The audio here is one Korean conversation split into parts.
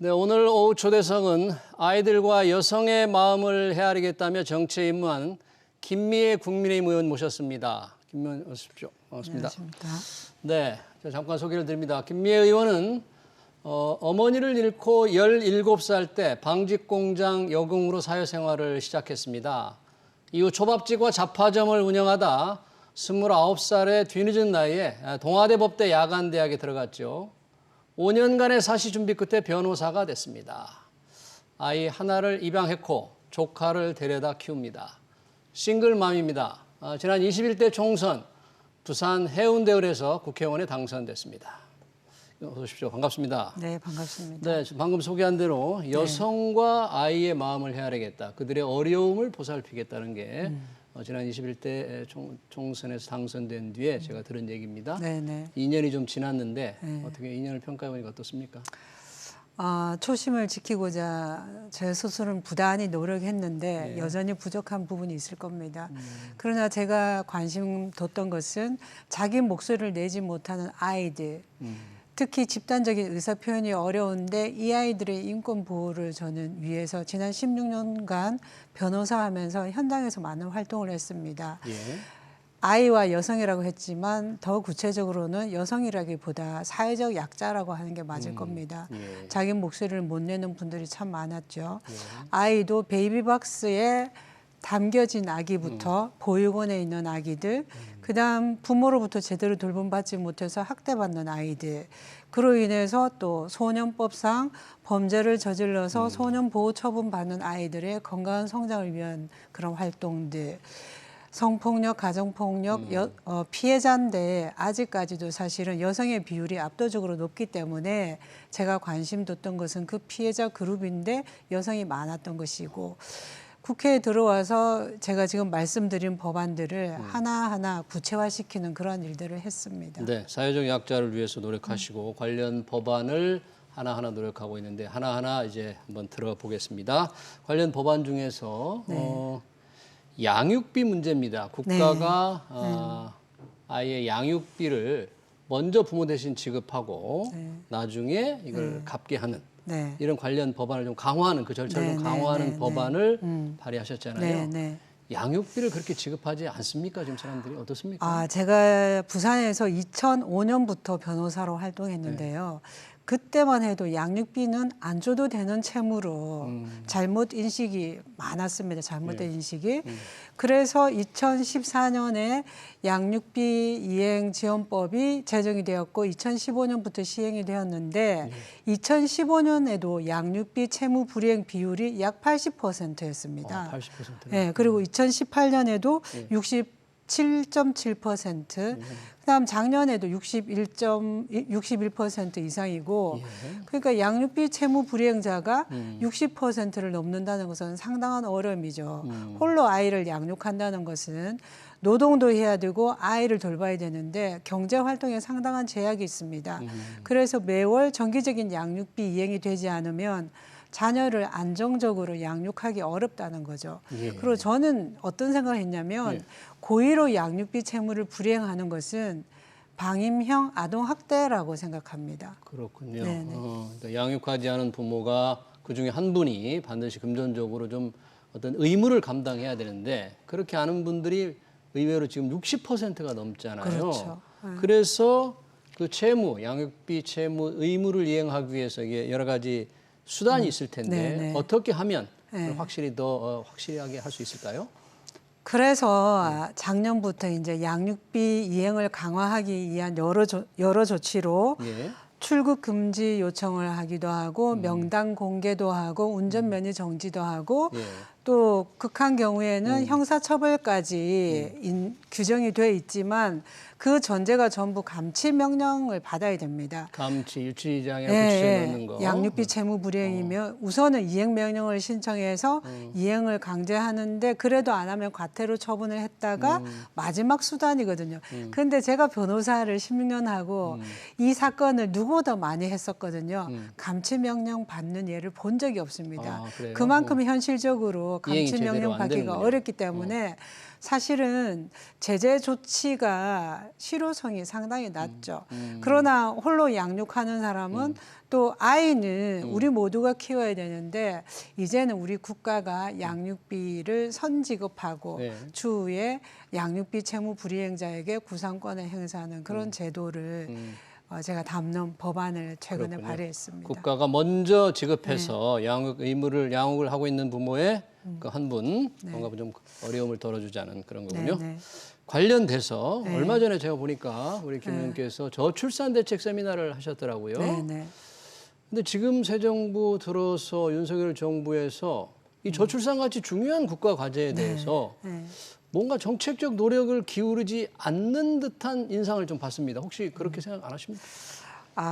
네, 오늘 오후 초대석은 아이들과 여성의 마음을 헤아리겠다며 정치에 입문한 김미애 국민의힘 의원 모셨습니다. 김미애 의원 오십시오. 반갑습니다. 안녕하십니까. 네, 잠깐 소개를 드립니다. 김미애 의원은 어머니를 잃고 17살 때 방직공장 여공으로 사회생활을 시작했습니다. 이후 초밥집과 잡화점을 운영하다 29살의 뒤늦은 나이에 동아대 법대 야간대학에 들어갔죠. 5년간의 사시 준비 끝에 변호사가 됐습니다. 아이 하나를 입양했고 조카를 데려다 키웁니다. 싱글맘입니다. 지난 21대 총선 부산 해운대을에서 국회의원에 당선됐습니다. 어서 오십시오. 반갑습니다. 네, 반갑습니다. 네, 방금 소개한 대로 여성과 아이의 마음을 헤아리겠다. 그들의 어려움을 보살피겠다는 게 지난 21대 총선에서 당선된 뒤에 제가 들은 얘기입니다. 네네. 2년이 좀 지났는데 네. 어떻게 2년을 평가해 보니까 어떻습니까? 초심을 지키고자 제 스스로는 부단히 노력했는데 네. 여전히 부족한 부분이 있을 겁니다. 그러나 제가 관심 뒀던 것은 자기 목소리를 내지 못하는 아이들, 특히 집단적인 의사표현이 어려운데 이 아이들의 인권 보호를 저는 위해서 지난 16년간 변호사하면서 현장에서 많은 활동을 했습니다. 예. 아이와 여성이라고 했지만 더 구체적으로는 여성이라기보다 사회적 약자라고 하는 게 맞을 겁니다. 예. 자기 목소리를 못 내는 분들이 참 많았죠. 예. 아이도 베이비박스에 담겨진 아기부터 보육원에 있는 아기들, 그다음 부모로부터 제대로 돌봄받지 못해서 학대받는 아이들, 그로 인해서 또 소년법상 범죄를 저질러서 소년보호 처분받는 아이들의 건강한 성장을 위한 그런 활동들, 성폭력, 가정폭력 피해자인데 아직까지도 사실은 여성의 비율이 압도적으로 높기 때문에 제가 관심 뒀던 것은 그 피해자 그룹인데 여성이 많았던 것이고, 국회에 들어와서 제가 지금 말씀드린 법안들을 하나하나 구체화시키는 그런 일들을 했습니다. 네, 사회적 약자를 위해서 노력하시고 관련 법안을 하나하나 노력하고 있는데 하나하나 이제 한번 들어가 보겠습니다. 관련 법안 중에서 양육비 문제입니다. 국가가 아이의 양육비를 먼저 부모 대신 지급하고 나중에 이걸 갚게 하는 네. 이런 관련 법안을 좀 강화하는 그 절차를 좀 강화하는 법안을 발의하셨잖아요. 양육비를 그렇게 지급하지 않습니까? 지금 사람들이 어떻습니까? 제가 부산에서 2005년부터 변호사로 활동했는데요. 그때만 해도 양육비는 안 줘도 되는 채무로 잘못 인식이 많았습니다. 잘못된 인식이. 그래서 2014년에 양육비 이행 지원법이 제정이 되었고 2015년부터 시행이 되었는데 2015년에도 양육비 채무 불이행 비율이 약 80%였습니다. 80%. 네, 그리고 2018년에도 67.7%, 그다음 작년에도 61% 이상이고, 그러니까 양육비 채무 불이행자가 60%를 넘는다는 것은 상당한 어려움이죠. 홀로 아이를 양육한다는 것은 노동도 해야 되고 아이를 돌봐야 되는데 경제 활동에 상당한 제약이 있습니다. 그래서 매월 정기적인 양육비 이행이 되지 않으면 자녀를 안정적으로 양육하기 어렵다는 거죠. 그리고 저는 어떤 생각을 했냐면 고의로 양육비 채무를 불이행하는 것은 방임형 아동학대라고 생각합니다. 그렇군요. 그러니까 양육하지 않은 부모가 그중에 한 분이 반드시 금전적으로 좀 어떤 의무를 감당해야 되는데 그렇게 하는 분들이 의외로 지금 60%가 넘잖아요. 그렇죠. 그래서 그 채무, 양육비 채무 의무를 이행하기 위해서 이게 여러 가지 수단이 있을 텐데 어떻게 하면 확실히 더 확실하게 할 수 있을까요? 그래서 작년부터 이제 양육비 이행을 강화하기 위한 여러 조치로 출국 금지 요청을 하기도 하고 명단 공개도 하고 운전면허 정지도 하고 또 극한 경우에는 형사처벌까지 규정이 돼 있지만 그 전제가 전부 감치 명령을 받아야 됩니다. 감치, 유치장이나 구치소에 넣는 거. 양육비 채무 불이행이면 우선은 이행 명령을 신청해서 이행을 강제하는데 그래도 안 하면 과태료 처분을 했다가 마지막 수단이거든요. 그런데 제가 변호사를 16년 하고 이 사건을 누구보다 많이 했었거든요. 감치 명령 받는 예를 본 적이 없습니다. 그만큼 현실적으로 제대로 이행이 감치 제대로 명령 안 받기가 되는군요. 어렵기 때문에 사실은 제재 조치가 실효성이 상당히 낮죠. 그러나 홀로 양육하는 사람은 또 아이는 우리 모두가 키워야 되는데 이제는 우리 국가가 양육비를 선지급하고 네. 추후에 양육비 채무 불이행자에게 구상권을 행사하는 그런 제도를 제가 담는 법안을 최근에 그렇군요. 발의했습니다. 국가가 먼저 지급해서 양육 의무를 양육을 하고 있는 부모의 그 한 분 뭔가 좀 어려움을 덜어주자는 그런 거군요. 네. 관련돼서 얼마 전에 제가 보니까 우리 김 의원께서 저출산 대책 세미나를 하셨더라고요. 네. 근데 지금 새 정부 들어서 윤석열 정부에서 이 저출산 같이 중요한 국가 과제에 대해서 네. 뭔가 정책적 노력을 기울이지 않는 듯한 인상을 좀 받습니다. 혹시 그렇게 생각 안 하십니까?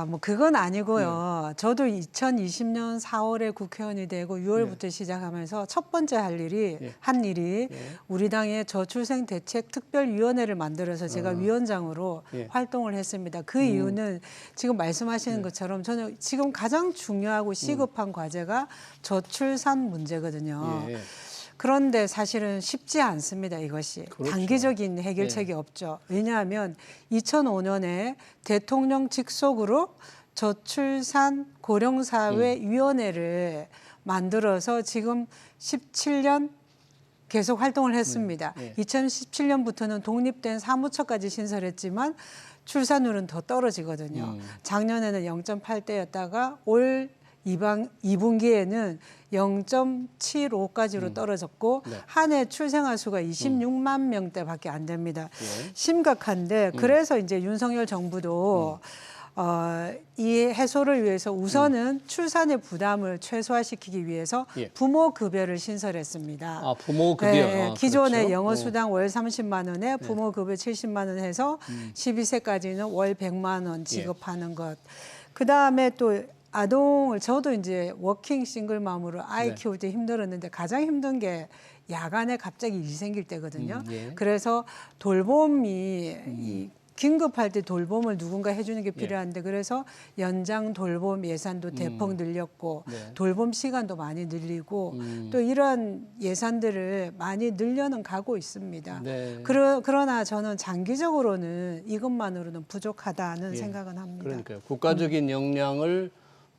뭐 그건 아니고요. 저도 2020년 4월에 국회의원이 되고 6월부터 시작하면서 첫 번째 한 일이 우리 당의 저출생 대책 특별위원회를 만들어서 제가 위원장으로 활동을 했습니다. 그 이유는 지금 말씀하시는 것처럼 저는 지금 가장 중요하고 시급한 과제가 저출산 문제거든요. 예. 그런데 사실은 쉽지 않습니다, 이것이. 그렇죠. 단기적인 해결책이 없죠. 왜냐하면 2005년에 대통령 직속으로 저출산 고령사회위원회를 만들어서 지금 17년 계속 활동을 했습니다. 2017년부터는 독립된 사무처까지 신설했지만 출산율은 더 떨어지거든요. 작년에는 0.8대였다가 올 2분기에는 0.75까지로 떨어졌고 한 해 출생아 수가 26만 명대밖에 안 됩니다. 심각한데 그래서 이제 윤석열 정부도 이 해소를 위해서 우선은 출산의 부담을 최소화시키기 위해서 부모 급여를 신설했습니다. 아, 부모 급여. 네, 기존의 그렇죠. 영어 수당 월 30만 원에 부모 급여 70만 원 해서 12세까지는 월 100만 원 지급하는 것. 그다음에 또 아동을 저도 이제 워킹 싱글맘으로 아이 키울 때 힘들었는데 가장 힘든 게 야간에 갑자기 일이 생길 때거든요. 그래서 돌봄이 이 긴급할 때 돌봄을 누군가 해주는 게 필요한데 그래서 연장 돌봄 예산도 대폭 늘렸고 돌봄 시간도 많이 늘리고 또 이런 예산들을 많이 늘려는 가고 있습니다. 그러나 저는 장기적으로는 이것만으로는 부족하다는 생각은 합니다. 그러니까요. 국가적인 역량을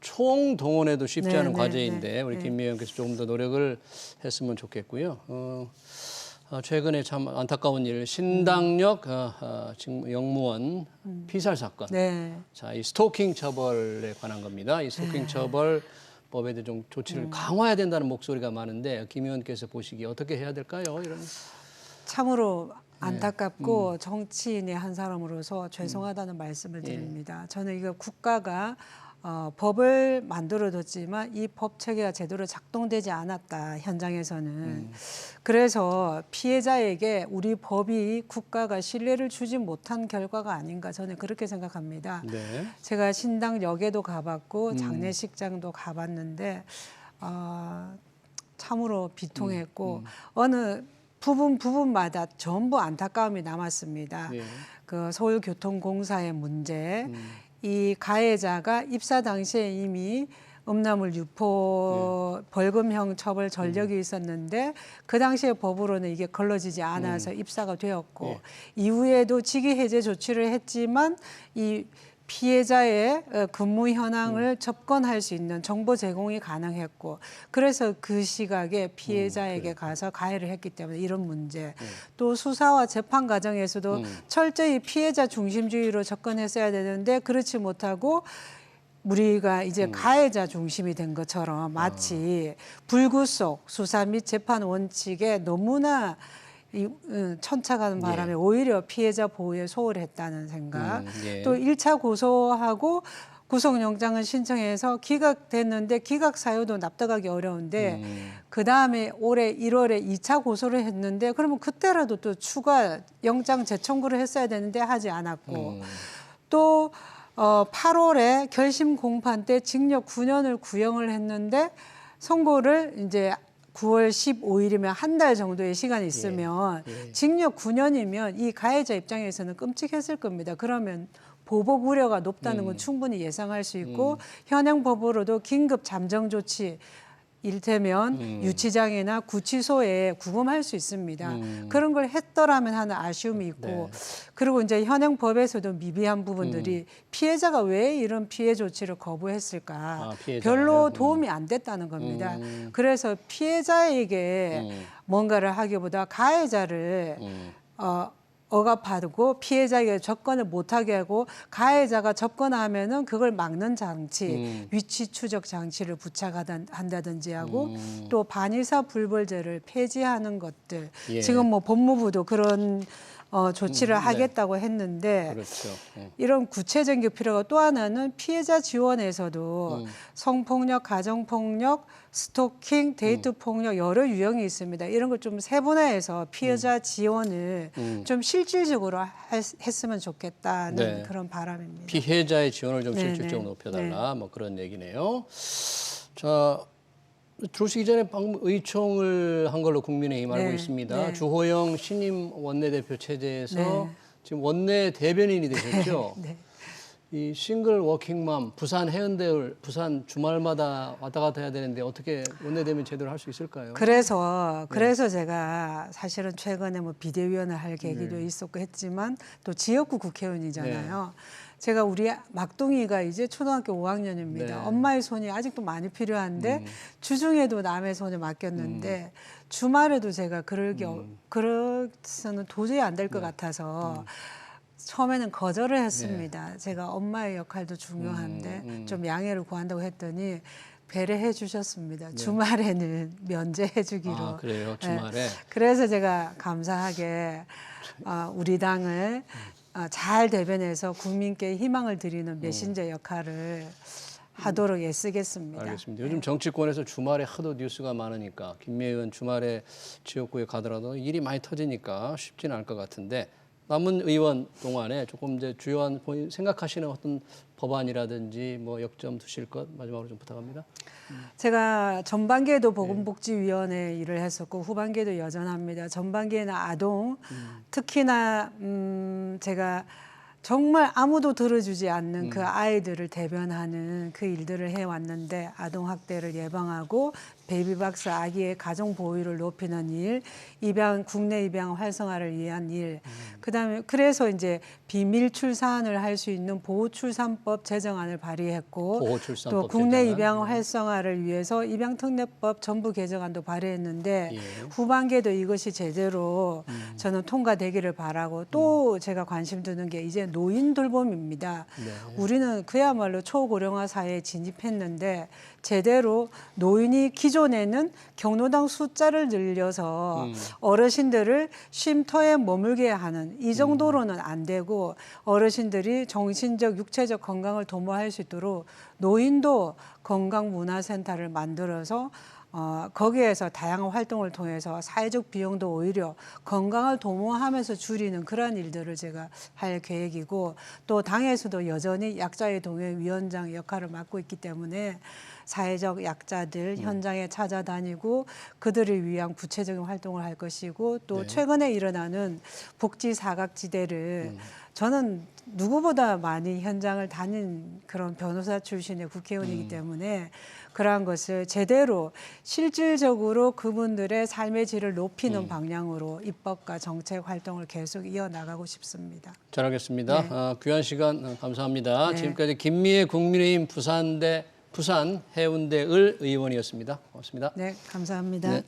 총동원해도 쉽지 않은 과제인데 우리 김 의원께서 조금 더 노력을 했으면 좋겠고요. 최근에 참 안타까운 일, 신당역 영무원 피살 사건. 자, 이 스토킹 처벌에 관한 겁니다. 이 스토킹 처벌법에 대해 좀 조치를 강화해야 된다는 목소리가 많은데 김 의원께서 보시기에 어떻게 해야 될까요? 이런. 참으로 안타깝고 정치인의 한 사람으로서 죄송하다는 말씀을 드립니다. 저는 이거 국가가 법을 만들어뒀지만 이 법 체계가 제대로 작동되지 않았다, 현장에서는. 그래서 피해자에게 우리 법이 국가가 신뢰를 주지 못한 결과가 아닌가 저는 그렇게 생각합니다. 제가 신당역에도 가봤고 장례식장도 가봤는데 참으로 비통했고 어느 부분마다 전부 안타까움이 남았습니다. 그 서울교통공사의 문제, 이 가해자가 입사 당시에 이미 음란물 유포 벌금형 처벌 전력이 있었는데 그 당시에 법으로는 이게 걸러지지 않아서 입사가 되었고 이후에도 직위 해제 조치를 했지만 이 피해자의 근무 현황을 접근할 수 있는 정보 제공이 가능했고 그래서 그 시각에 피해자에게 가서 가해를 했기 때문에 이런 문제 또 수사와 재판 과정에서도 철저히 피해자 중심주의로 접근했어야 되는데 그렇지 못하고 우리가 이제 가해자 중심이 된 것처럼 마치 불구속 수사 및 재판 원칙에 너무나 천차가는 바람에 오히려 피해자 보호에 소홀했다는 생각. 또 1차 고소하고 구속영장을 신청해서 기각됐는데 기각 사유도 납득하기 어려운데 그다음에 올해 1월에 2차 고소를 했는데 그러면 그때라도 또 추가 영장 재청구를 했어야 되는데 하지 않았고 또 8월에 결심 공판 때 징역 9년을 구형을 했는데 선고를 이제 9월 15일이면 한 달 정도의 시간이 있으면 징역 9년이면 이 가해자 입장에서는 끔찍했을 겁니다. 그러면 보복 우려가 높다는 건 충분히 예상할 수 있고 현행 법으로도 긴급 잠정 조치 이를테면 유치장이나 구치소에 구금할 수 있습니다. 그런 걸 했더라면 하는 아쉬움이 있고 그리고 이제 현행 법에서도 미비한 부분들이 피해자가 왜 이런 피해 조치를 거부했을까 별로 도움이 안 됐다는 겁니다. 그래서 피해자에게 뭔가를 하기보다 가해자를 억압하고 피해자에게 접근을 못하게 하고 가해자가 접근하면은 그걸 막는 장치, 위치 추적 장치를 부착한다든지 하고 또 반의사 불벌죄를 폐지하는 것들. 예. 지금 뭐 법무부도 그런 조치를 하겠다고 했는데 그렇죠. 이런 구체적인 필요가 또 하나는 피해자 지원에서도 성폭력, 가정폭력, 스토킹, 데이트 폭력 여러 유형이 있습니다. 이런 걸 좀 세분화해서 피해자 지원을 좀 실질적으로 했으면 좋겠다는 네. 그런 바람입니다. 피해자의 지원을 좀 네네. 실질적으로 높여달라 뭐 그런 얘기네요. 자, 들어오시기 전에 방금 의총을 한 걸로 국민의힘 알고 네, 있습니다. 네. 주호영 신임 원내대표 체제에서 네. 지금 원내 대변인이 되셨죠. 네. 이 싱글 워킹맘 부산 해운대 부산 주말마다 왔다 갔다 해야 되는데 어떻게 원내대변인 제대로 할 수 있을까요? 그래서 제가 사실은 최근에 뭐 비대위원을 할 계기도 있었고 했지만 또 지역구 국회의원이잖아요. 제가 우리 막둥이가 이제 초등학교 5학년입니다. 네. 엄마의 손이 아직도 많이 필요한데 주중에도 남의 손에 맡겼는데 주말에도 제가 그렇게는 도저히 안 될 것 같아서 처음에는 거절을 했습니다. 제가 엄마의 역할도 중요한데 좀 양해를 구한다고 했더니 배려해 주셨습니다. 주말에는 면제해 주기로. 아, 그래요? 주말에? 그래서 제가 감사하게 우리 당을 잘 대변해서 국민께 희망을 드리는 메신저 역할을 하도록 애쓰겠습니다. 알겠습니다. 요즘 정치권에서 주말에 하도 뉴스가 많으니까 김미애 의원 주말에 지역구에 가더라도 일이 많이 터지니까 쉽지는 않을 것 같은데 남은 의원 동안에 조금 이제 주요한 본인 생각하시는 어떤 법안이라든지 뭐 역점 두실 것 마지막으로 좀 부탁합니다. 제가 전반기에도 보건복지위원회 일을 했었고 후반기에도 여전합니다. 전반기에는 아동, 특히나 제가 정말 아무도 들어주지 않는 그 아이들을 대변하는 그 일들을 해왔는데 아동학대를 예방하고 베이비박스 아기의 가정 보호율을 높이는 일, 국내 입양 활성화를 위한 일, 그다음에 그래서 이제 비밀 출산을 할 수 있는 보호출산법 제정안을 발의했고 보호출산법 또 국내 제정안. 입양 활성화를 위해서 입양특례법 전부 개정안도 발의했는데 예. 후반기에도 이것이 제대로 저는 통과되기를 바라고 또 제가 관심 두는 게 이제 노인 돌봄입니다. 우리는 그야말로 초고령화 사회에 진입했는데 제대로 노인이 기존에는 경로당 숫자를 늘려서 어르신들을 쉼터에 머물게 하는 이 정도로는 안 되고 어르신들이 정신적, 육체적 건강을 도모할 수 있도록 노인도 건강문화센터를 만들어서 거기에서 다양한 활동을 통해서 사회적 비용도 오히려 건강을 도모하면서 줄이는 그런 일들을 제가 할 계획이고 또 당에서도 여전히 약자의 동행 위원장 역할을 맡고 있기 때문에 사회적 약자들 현장에 찾아다니고 그들을 위한 구체적인 활동을 할 것이고 또 최근에 일어나는 복지 사각지대를 저는 누구보다 많이 현장을 다닌 그런 변호사 출신의 국회의원이기 때문에 그러한 것을 제대로 실질적으로 그분들의 삶의 질을 높이는 방향으로 입법과 정책 활동을 계속 이어나가고 싶습니다. 잘 알겠습니다. 귀한 시간 감사합니다. 네. 지금까지 김미애 국민의힘 부산 해운대 을 의원이었습니다. 고맙습니다. 네, 감사합니다. 네.